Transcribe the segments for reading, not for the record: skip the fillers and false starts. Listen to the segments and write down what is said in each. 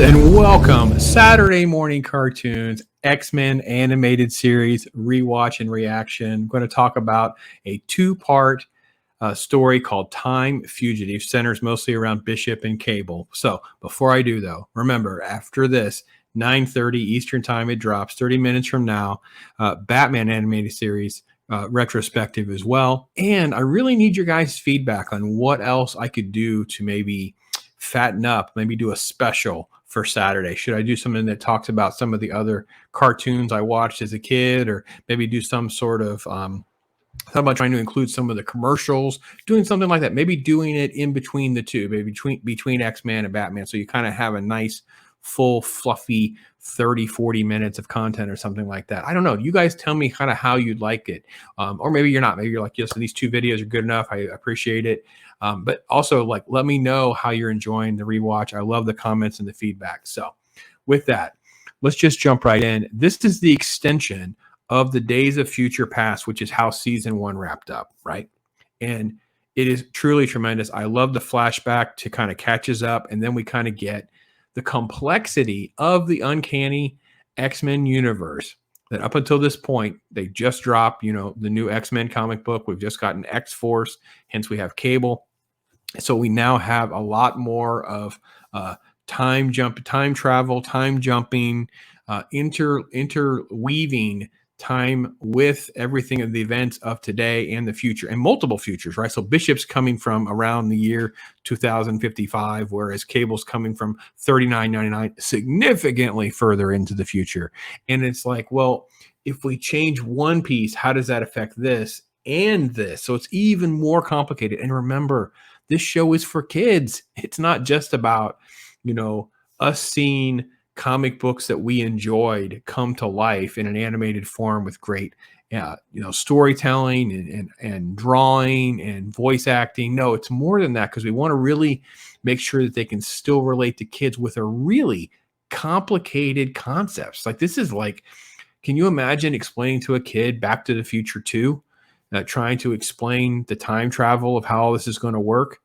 And welcome Saturday morning cartoons, X-Men animated series rewatch and reaction. I'm going to talk about a two-part story called Time Fugitives, centers mostly around Bishop and Cable. So before I do though, remember after this 9:30 Eastern time it drops 30 minutes from now, Batman animated series retrospective as well. And I really need your guys' feedback on what else I could do to maybe fatten up, maybe do a special for Saturday. Should I do something that talks about some of the other cartoons I watched as a kid, or maybe do some sort of how about trying to include some of the commercials, doing something like that, maybe doing it in between the two, maybe between X-Men and Batman, so you kind of have a nice full fluffy 30-40 minutes of content or something like that. I don't know, you guys tell me kind of how you'd like it, or maybe you're not, maybe you're like, yes, these two videos are good enough, I appreciate it. But also, like, let me know how you're enjoying the rewatch. I love the comments and the feedback. So with that, let's just jump right in. This is the extension of the Days of Future Past, which is how season 1 wrapped up, right? And it is truly tremendous. I love the flashback to kind of catches up, and then we kind of get the complexity of the uncanny X-Men universe that up until this point, they just dropped, the new X-Men comic book. We've just gotten X-Force, hence we have Cable. So we now have a lot more of time travel, time jumping, interweaving time with everything of the events of today and the future, and multiple futures, right? So Bishop's coming from around the year 2055, whereas Cable's coming from 3999, significantly further into the future. And it's like, well, if we change one piece, how does that affect this and this? So it's even more complicated. And remember, this show is for kids. It's not just about, us seeing comic books that we enjoyed come to life in an animated form with great, storytelling and drawing and voice acting. No, it's more than that, because we want to really make sure that they can still relate to kids with a really complicated concepts. Like, this is like, can you imagine explaining to a kid Back to the Future 2? Trying to explain the time travel of how all this is going to work.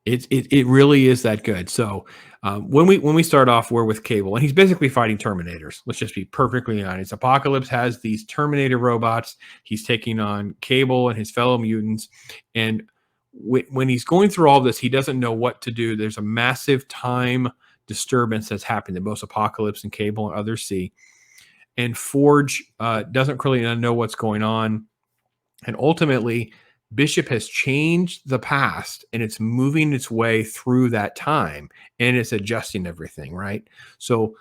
It really is that good. So when we start off, we're with Cable, and he's basically fighting Terminators. Let's just be perfectly honest. Apocalypse has these Terminator robots. He's taking on Cable and his fellow mutants, and when he's going through all this, he doesn't know what to do. There's a massive time disturbance that's happened that both Apocalypse and Cable and others see. And Forge doesn't really know what's going on. And ultimately, Bishop has changed the past, and it's moving its way through that time, and it's adjusting everything, right? So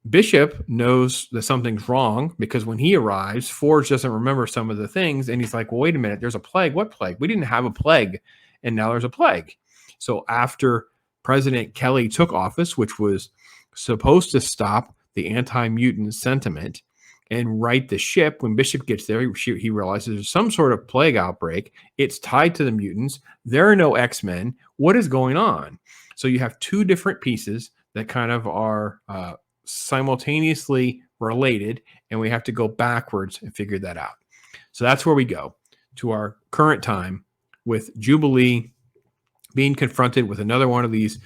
Bishop knows that something's wrong, because when he arrives, Forge doesn't remember some of the things, and he's like, well, wait a minute, there's a plague. What plague? We didn't have a plague, and now there's a plague. So after President Kelly took office, which was supposed to stop the anti-mutant sentiment and right the ship, when Bishop gets there, he realizes there's some sort of plague outbreak. It's tied to the mutants. There are no X-Men. What is going on? So you have two different pieces that kind of are simultaneously related, and we have to go backwards and figure that out. So that's where we go to our current time, with Jubilee being confronted with another one of these,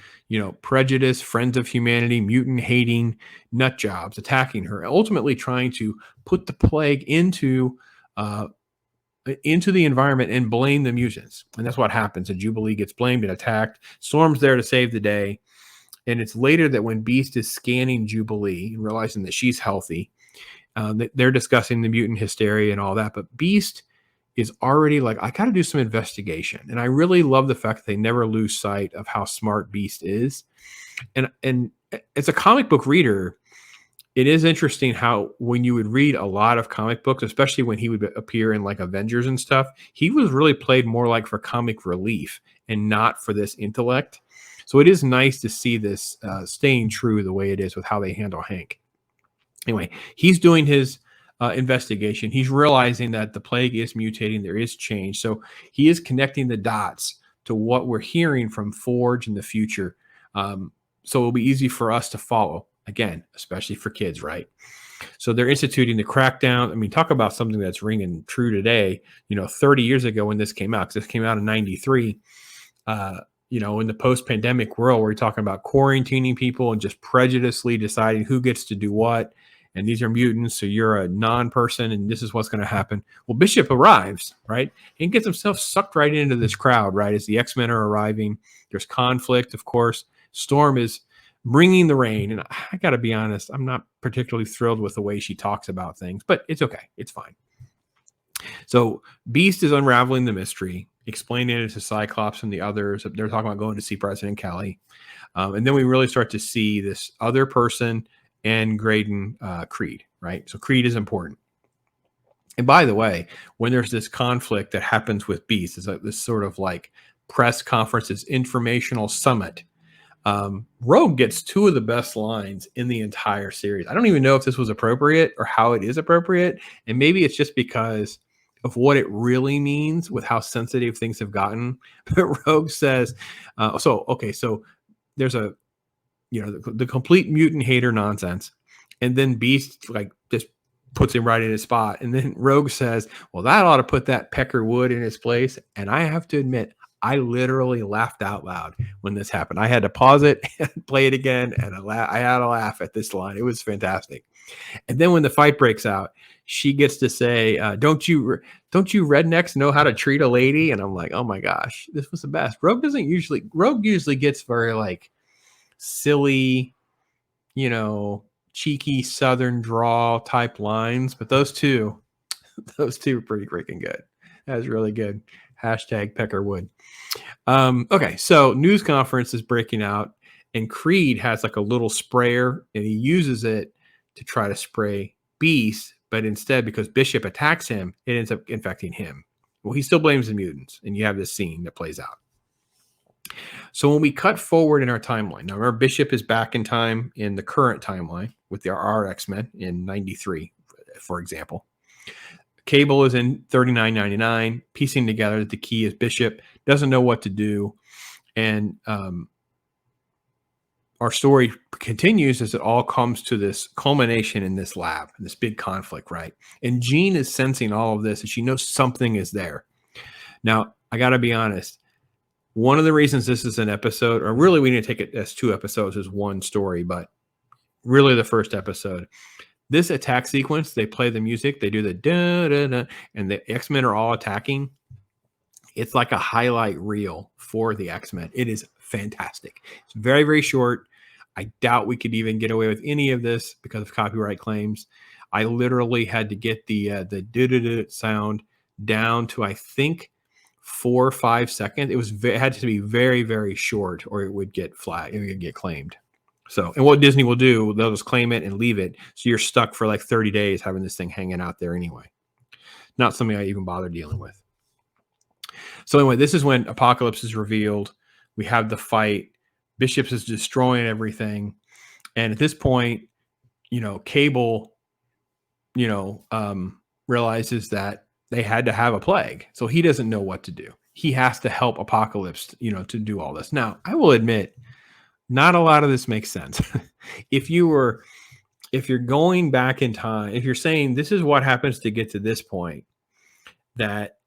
prejudice, friends of humanity, mutant hating nut jobs attacking her, ultimately trying to put the plague into the environment and blame the mutants. And that's what happens. And Jubilee gets blamed and attacked. Storm's there to save the day. And it's later that when Beast is scanning Jubilee and realizing that she's healthy, they're discussing the mutant hysteria and all that. But Beast is already like, I got to do some investigation. And I really love the fact that they never lose sight of how smart Beast is. And as a comic book reader, it is interesting how when you would read a lot of comic books, especially when he would appear in like Avengers and stuff, he was really played more like for comic relief and not for this intellect. So it is nice to see this staying true the way it is with how they handle Hank. Anyway, he's doing his investigation. He's realizing that the plague is mutating. There is change. So he is connecting the dots to what we're hearing from Forge in the future. So it'll be easy for us to follow, again, especially for kids, right? So they're instituting the crackdown. I mean, talk about something that's ringing true today. 30 years ago when this came out, because this came out in 93, in the post-pandemic world where you're talking about quarantining people and just prejudicely deciding who gets to do what, and these are mutants, so you're a non-person, and this is what's going to happen. Well, Bishop arrives, right, and gets himself sucked right into this crowd, right, as the X-Men are arriving. There's conflict, of course. Storm is bringing the rain, and I got to be honest, I'm not particularly thrilled with the way she talks about things, but it's okay. It's fine. So Beast is unraveling the mystery, explaining it to Cyclops and the others. They're talking about going to see President Kelly. And then we really start to see this other person and Graydon Creed, right? So Creed is important. And by the way, when there's this conflict that happens with Beast, it's like this sort of like press conference, this informational summit. Rogue gets two of the best lines in the entire series. I don't even know if this was appropriate or how it is appropriate. And maybe it's just because of what it really means with how sensitive things have gotten. But Rogue says, so there's the complete mutant hater nonsense. And then Beast like just puts him right in his spot. And then Rogue says, well, that ought to put that Pecker Wood in his place. And I have to admit, I literally laughed out loud when this happened. I had to pause it and play it again, and I had a laugh at this line. It was fantastic. And then when the fight breaks out, she gets to say, don't you rednecks know how to treat a lady? And I'm like, oh my gosh, this was the best. Rogue usually gets very like silly, cheeky Southern drawl type lines, but those two are pretty freaking good. That was really good. Hashtag Peckerwood. Okay, so news conference is breaking out, and Creed has like a little sprayer, and he uses it to try to spray Beast, but instead, because Bishop attacks him, it ends up infecting him. Well, he still blames the mutants, and you have this scene that plays out. So when we cut forward in our timeline, now remember, Bishop is back in time in the current timeline with our X-Men in 93, for example. Cable is in 3999, piecing together that the key is Bishop, doesn't know what to do. And our story continues as it all comes to this culmination in this lab, this big conflict, right? And Jean is sensing all of this, and she knows something is there. Now, I got to be honest. One of the reasons this is an episode, or really we need to take it as two episodes as one story, but really the first episode. This attack sequence, they play the music, they do the da-da-da, and the X-Men are all attacking. It's like a highlight reel for the X-Men. It is fantastic. It's very, very short. I doubt we could even get away with any of this because of copyright claims. I literally had to get the da-da-da sound down to, I think, 4 or 5 seconds. It had to be very, very short, or it would get flagged. It would get claimed. So, and what Disney will do, they'll just claim it and leave it. So you're stuck for like 30 days having this thing hanging out there anyway. Not something I even bother dealing with. So anyway, this is when Apocalypse is revealed. We have the fight. Bishop is destroying everything. And at this point, Cable, realizes that they had to have a plague. So he doesn't know what to do. He has to help Apocalypse, to do all this. Now, I will admit, not a lot of this makes sense. If you're going back in time, if you're saying this is what happens to get to this point, that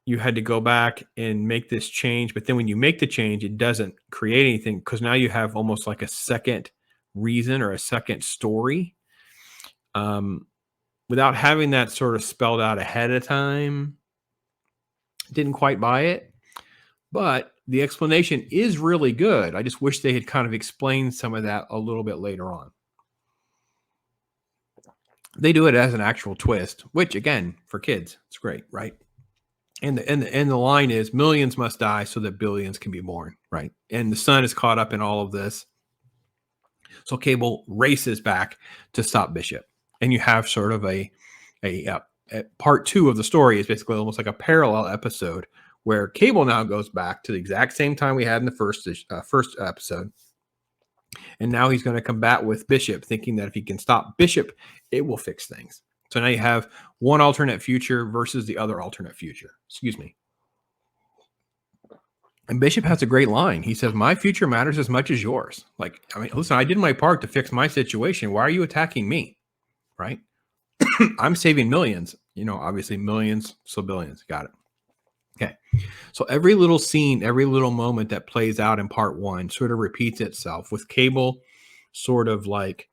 you had to go back and make this change, but then when you make the change, it doesn't create anything because now you have almost like a second reason or a second story. Without having that sort of spelled out ahead of time, didn't quite buy it. But the explanation is really good. I just wish they had kind of explained some of that a little bit later on. They do it as an actual twist, which again, for kids, it's great, right? And the line is millions must die so that billions can be born, right? And the sun is caught up in all of this. So Cable races back to stop Bishop. And you have sort of a part 2 of the story is basically almost like a parallel episode where Cable now goes back to the exact same time we had in the first episode. And now he's going to combat with Bishop, thinking that if he can stop Bishop, it will fix things. So now you have one alternate future versus the other alternate future. Excuse me. And Bishop has a great line. He says, my future matters as much as yours. Like, listen, I did my part to fix my situation. Why are you attacking me? Right? I'm saving millions. Obviously millions, so billions. Got it. Okay. So every little scene, every little moment that plays out in part one sort of repeats itself with Cable sort of like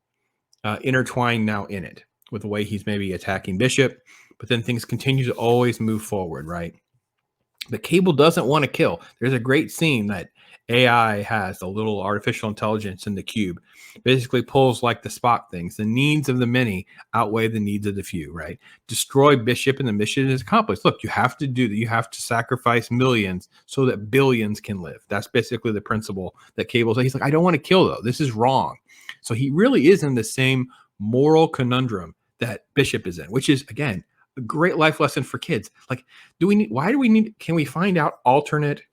intertwined now in it with the way he's maybe attacking Bishop, but then things continue to always move forward, right? But Cable doesn't want to kill. There's a great scene that AI has, a little artificial intelligence in the cube, basically pulls like the Spock things. The needs of the many outweigh the needs of the few, right? Destroy Bishop and the mission is accomplished. Look, you have to do that. You have to sacrifice millions so that billions can live. That's basically the principle that Cable's. He's like, I don't want to kill though. This is wrong. So he really is in the same moral conundrum that Bishop is in, which is again a great life lesson for kids. Like, why do we need, can we find out alternate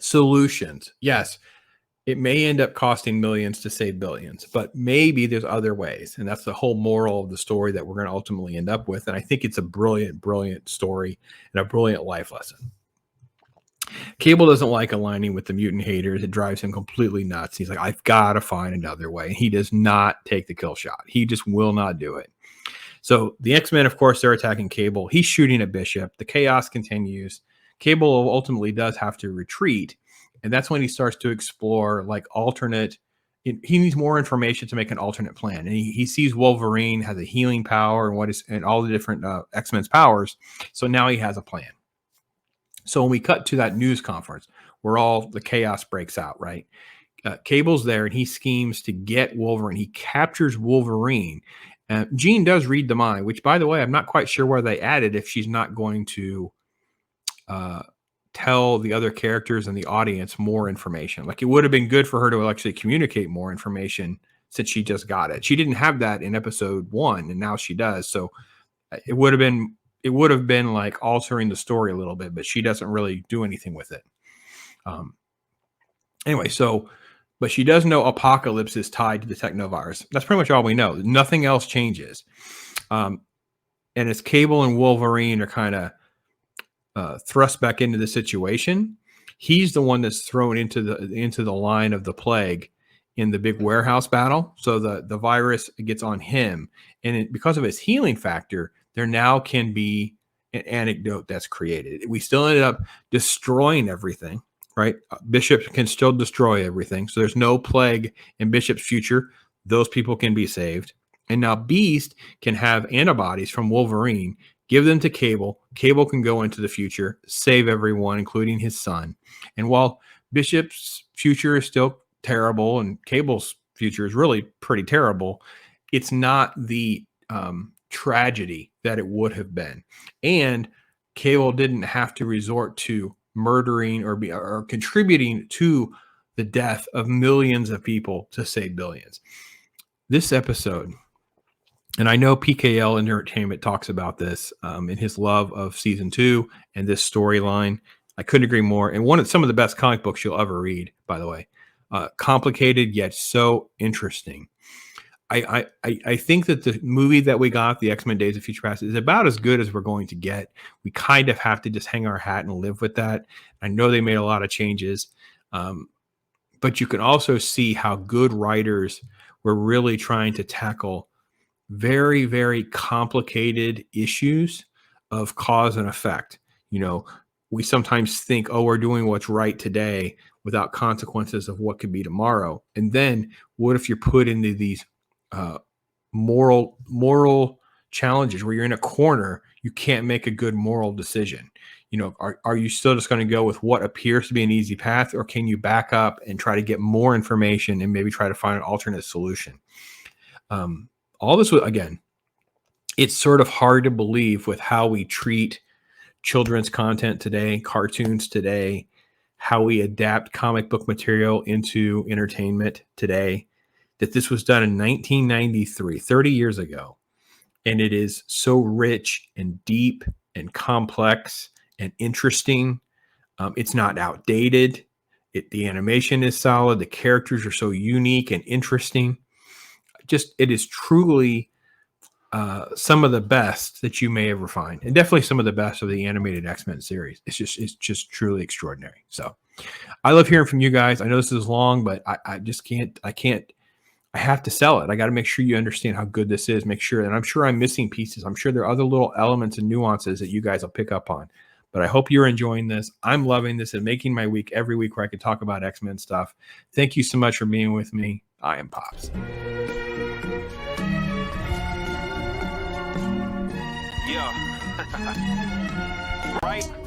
solutions? Yes, it may end up costing millions to save billions, but maybe there's other ways. And that's the whole moral of the story that we're going to ultimately end up with. And I think it's a brilliant, brilliant story and a brilliant life lesson. Cable doesn't like aligning with the mutant haters. It drives him completely nuts. He's like, I've got to find another way. He does not take the kill shot. He just will not do it. So the X-Men, of course, they're attacking Cable. He's shooting at Bishop. The chaos continues. Cable ultimately does have to retreat. And that's when he starts to explore like alternate. He needs more information to make an alternate plan. And he sees Wolverine has a healing power and all the different X-Men's powers. So now he has a plan. So when we cut to that news conference where all the chaos breaks out, right? Cable's there and he schemes to get Wolverine. He captures Wolverine. Jean does read the mind, which, by the way, I'm not quite sure where they added if she's not going to tell the other characters and the audience more information. Like, it would have been good for her to actually communicate more information since she just got it. She didn't have that in episode 1, and now she does. So it would have been like altering the story a little bit, but she doesn't really do anything with it. Anyway, but she does know Apocalypse is tied to the technovirus. That's pretty much all we know. Nothing else changes. And as Cable and Wolverine are kind of thrust back into the situation, he's the one that's thrown into the line of the plague in the big warehouse battle. So the virus gets on him. And because of his healing factor, there now can be an antidote that's created. We still ended up destroying everything. Right? Bishop can still destroy everything. So there's no plague in Bishop's future. Those people can be saved. And now Beast can have antibodies from Wolverine, give them to Cable. Cable can go into the future, save everyone, including his son. And while Bishop's future is still terrible and Cable's future is really pretty terrible, it's not the tragedy that it would have been. And Cable didn't have to resort to murdering or contributing to the death of millions of people to save billions. This episode, and I know PKL Entertainment talks about this in his love of season 2 and this storyline. I couldn't agree more. And some of the best comic books you'll ever read, by the way. Complicated yet so interesting. I think that the movie that we got, the X-Men Days of Future Past, is about as good as we're going to get. We kind of have to just hang our hat and live with that. I know they made a lot of changes, but you can also see how good writers were really trying to tackle very, very complicated issues of cause and effect. You know, we sometimes think, oh, we're doing what's right today without consequences of what could be tomorrow. And then what if you're put into these moral challenges where you're in a corner, you can't make a good moral decision? You know, are you still just going to go with what appears to be an easy path, or can you back up and try to get more information and maybe try to find an alternate solution? All this, again, it's sort of hard to believe with how we treat children's content today, cartoons today, how we adapt comic book material into entertainment today, that this was done in 1993, 30 years ago. And it is so rich and deep and complex and interesting. It's not outdated. The animation is solid. The characters are so unique and interesting. It is truly some of the best that you may ever find, and definitely some of the best of the animated X-Men series. It's just truly extraordinary. So I love hearing from you guys. I know this is long, but I have to sell it. I got to make sure you understand how good this is. Make sure, and I'm sure I'm missing pieces. I'm sure there are other little elements and nuances that you guys will pick up on. But I hope you're enjoying this. I'm loving this and making my week every week where I can talk about X-Men stuff. Thank you so much for being with me. I am Pops. Yeah. Right?